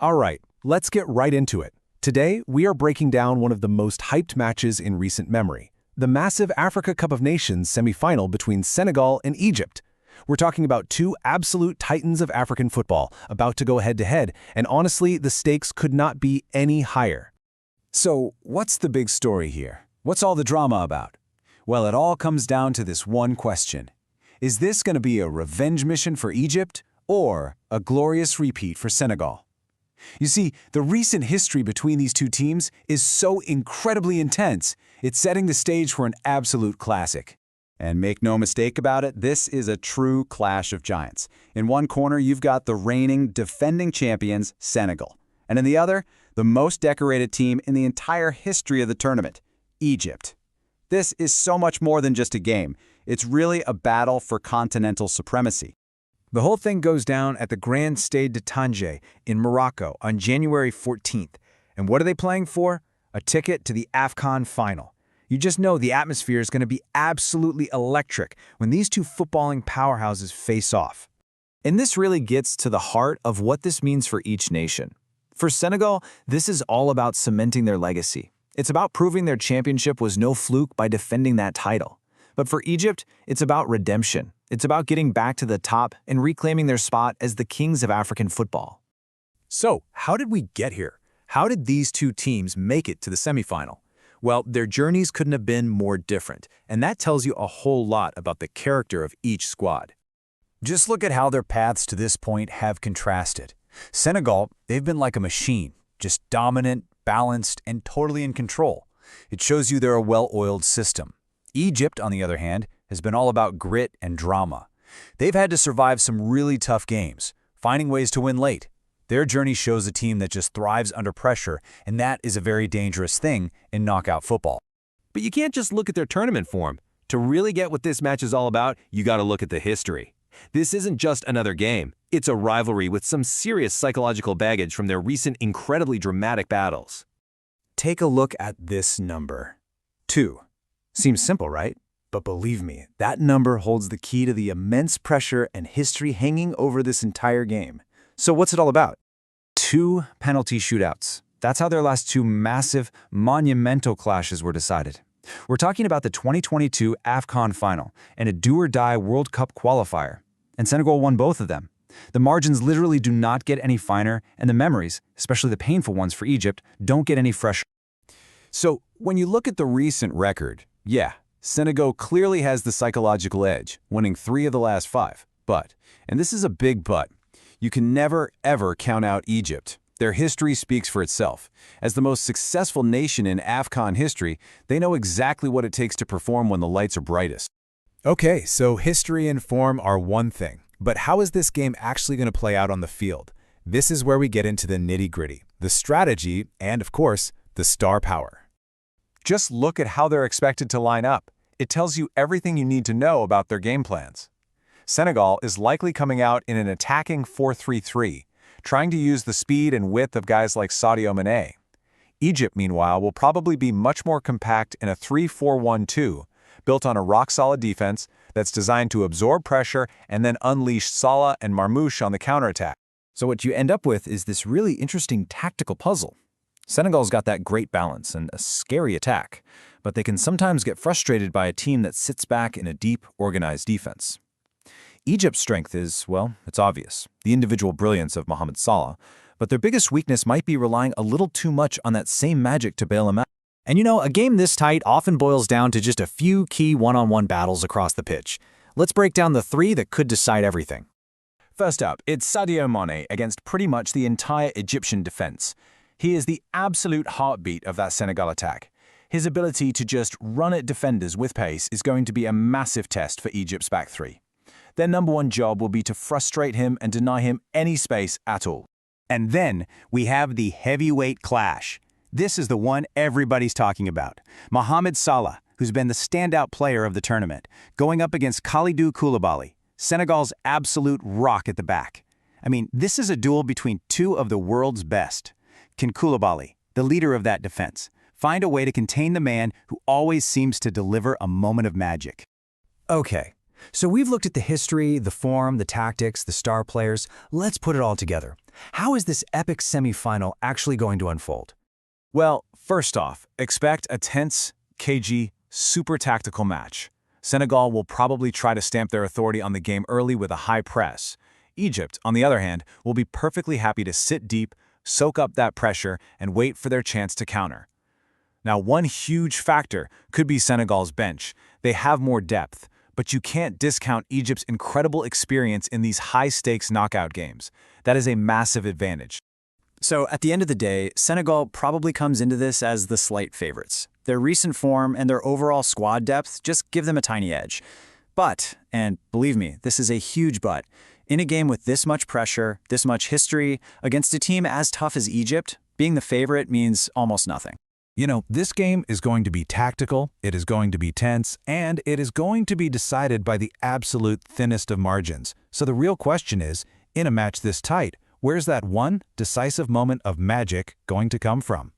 All right, let's get right into it. Today, we are breaking down one of the most hyped matches in recent memory, the massive Africa Cup of Nations semifinal between Senegal and Egypt. We're talking about two absolute titans of African football about to go head-to-head, and honestly, the stakes could not be any higher. So, what's the big story here? What's all the drama about? Well, it all comes down to this one question. Is this going to be a revenge mission for Egypt or a glorious repeat for Senegal? You see, the recent history between these two teams is so incredibly intense, it's setting the stage for an absolute classic. And make no mistake about it, this is a true clash of giants. In one corner, you've got the reigning, defending champions, Senegal. And in the other, the most decorated team in the entire history of the tournament, Egypt. This is so much more than just a game. It's really a battle for continental supremacy. The whole thing goes down at the Grand Stade de Tanger in Morocco on January 14th. And what are they playing for? A ticket to the AFCON final. You just know the atmosphere is going to be absolutely electric when these two footballing powerhouses face off. And this really gets to the heart of what this means for each nation. For Senegal, this is all about cementing their legacy. It's about proving their championship was no fluke by defending that title. But for Egypt, it's about redemption. It's about getting back to the top and reclaiming their spot as the kings of African football. So, how did we get here? How did these two teams make it to the semifinal? Well, their journeys couldn't have been more different, and that tells you a whole lot about the character of each squad. Just look at how their paths to this point have contrasted. Senegal, they've been like a machine, just dominant, balanced, and totally in control. It shows you they're a well-oiled system. Egypt, on the other hand, has been all about grit and drama. They've had to survive some really tough games, finding ways to win late. Their journey shows a team that just thrives under pressure, and that is a very dangerous thing in knockout football. But you can't just look at their tournament form. To really get what this match is all about, you got to look at the history. This isn't just another game. It's a rivalry with some serious psychological baggage from their recent incredibly dramatic battles. Take a look at this number. 2. Seems simple, right? But believe me, that number holds the key to the immense pressure and history hanging over this entire game. So what's it all about? 2 penalty shootouts. That's how their last 2 massive, monumental clashes were decided. We're talking about the 2022 AFCON final and a do-or-die World Cup qualifier. And Senegal won both of them. The margins literally do not get any finer, and the memories, especially the painful ones for Egypt, don't get any fresher. So, when you look at the recent record, yeah, Senegal clearly has the psychological edge, winning 3 of the last 5. But, and this is a big but, you can never, ever count out Egypt. Their history speaks for itself. As the most successful nation in AFCON history, they know exactly what it takes to perform when the lights are brightest. Okay, so history and form are one thing, but how is this game actually going to play out on the field? This is where we get into the nitty-gritty, the strategy, and of course, the star power. Just look at how they're expected to line up. It tells you everything you need to know about their game plans. Senegal is likely coming out in an attacking 4-3-3, trying to use the speed and width of guys like Sadio Mane. Egypt, meanwhile, will probably be much more compact in a 3-4-1-2, built on a rock-solid defense that's designed to absorb pressure and then unleash Salah and Marmoush on the counterattack. So what you end up with is this really interesting tactical puzzle. Senegal's got that great balance and a scary attack, but they can sometimes get frustrated by a team that sits back in a deep, organized defense. Egypt's strength is, well, it's obvious, the individual brilliance of Mohamed Salah, but their biggest weakness might be relying a little too much on that same magic to bail them out. And you know, a game this tight often boils down to just a few key one-on-one battles across the pitch. Let's break down the 3 that could decide everything. First up, it's Sadio Mane against pretty much the entire Egyptian defense. He is the absolute heartbeat of that Senegal attack. His ability to just run at defenders with pace is going to be a massive test for Egypt's back 3. Their number one job will be to frustrate him and deny him any space at all. And then we have the heavyweight clash. This is the one everybody's talking about. Mohamed Salah, who's been the standout player of the tournament, going up against Kalidou Koulibaly, Senegal's absolute rock at the back. I mean, this is a duel between 2 of the world's best. Can Koulibaly, the leader of that defense, find a way to contain the man who always seems to deliver a moment of magic? Okay, So we've looked at the history, the form, the tactics, the star players. Let's put it all together. How is this epic semifinal actually going to unfold? Well, first off, expect a tense, cagey, super tactical match. Senegal will probably try to stamp their authority on the game early with a high press. Egypt, on the other hand, will be perfectly happy to sit deep, soak up that pressure, and wait for their chance to counter. Now, one huge factor could be Senegal's bench. They have more depth, but you can't discount Egypt's incredible experience in these high-stakes knockout games. That is a massive advantage. So at the end of the day, Senegal probably comes into this as the slight favorites. Their recent form and their overall squad depth just give them a tiny edge. But, and believe me, this is a huge but, in a game with this much pressure, this much history, against a team as tough as Egypt, being the favorite means almost nothing. You know, this game is going to be tactical, it is going to be tense, and it is going to be decided by the absolute thinnest of margins. So the real question is, in a match this tight, where's that one decisive moment of magic going to come from?